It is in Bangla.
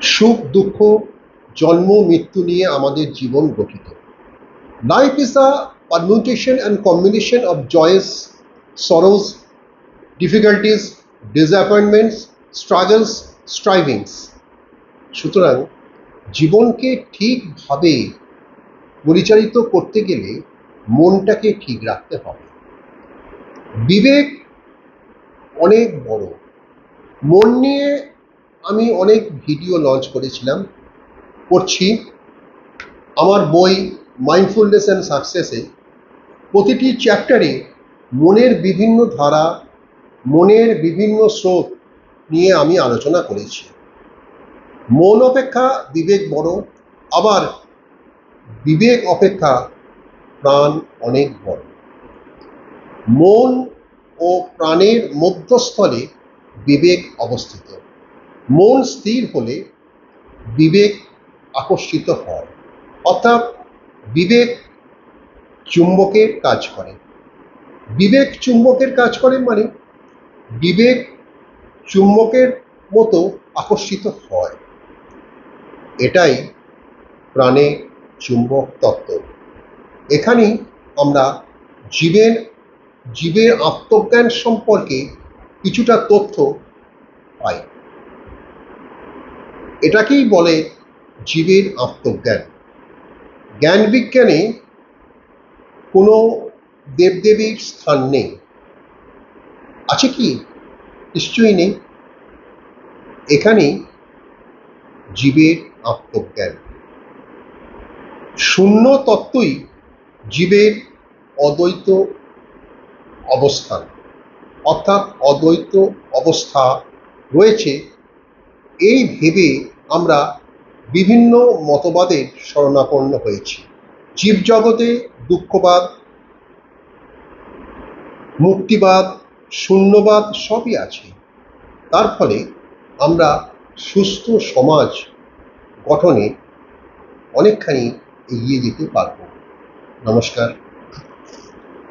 সুখ দুঃখ জন্ম মৃত্যু নিয়ে আমাদের জীবন গঠিত। Life is a permutation and combination of joys, sorrows, difficulties, disappointments, struggles, strivings. সুতরাং জীবনকে ঠিকভাবে পরিচালিত করতে গেলে মনটাকে ঠিক রাখতে হবে। বিবেক অনেক বড়। মন নিয়ে আমি অনেক ভিডিও লঞ্চ করেছিলাম, করছি। আমার বই মাইন্ডফুলনেস অ্যান্ড সাকসেসে প্রতিটি চ্যাপ্টারে মনের বিভিন্ন ধারা, মনের বিভিন্ন স্রোত নিয়ে আমি আলোচনা করেছি। মন অপেক্ষা বিবেক বড়, আবার বিবেক অপেক্ষা প্রাণ অনেক বড়। মন ও প্রাণের মধ্যস্থলে বিবেক অবস্থিত। মন স্থির হলে বিবেক আকর্ষিত হয়, অর্থাৎ বিবেক চুম্বকের কাজ করে। বিবেক চুম্বকের কাজ করে মানে বিবেক চুম্বকের মতো আকর্ষিত হয়। এটাই প্রাণে চুম্বক তত্ত্ব। এখানেই আমরা জীবের আত্মজ্ঞান সম্পর্কে কিছুটা তথ্য পাই। এটাকেই বলে জীবের আত্মজ্ঞান। জ্ঞান বিজ্ঞানে কোনো দেবদেবীর স্থান নেই। আছে কি? নিশ্চয়ই নেই। এখানেই জীবের আত্মজ্ঞান। শূন্য তত্ত্বই জীবের অদ্বৈত অবস্থান, অর্থাৎ অদ্বৈত অবস্থা রয়েছে এই ভেবে আমরা বিভিন্ন মতবাদের শরণাপন্ন হয়েছি। জীবজগতে দুঃখবাদ, মুক্তিবাদ, শূন্যবাদ সবই আছে। তার ফলে আমরা সুস্থ সমাজ গঠনে অনেকখানি এগিয়ে যেতে পারব। নমস্কার।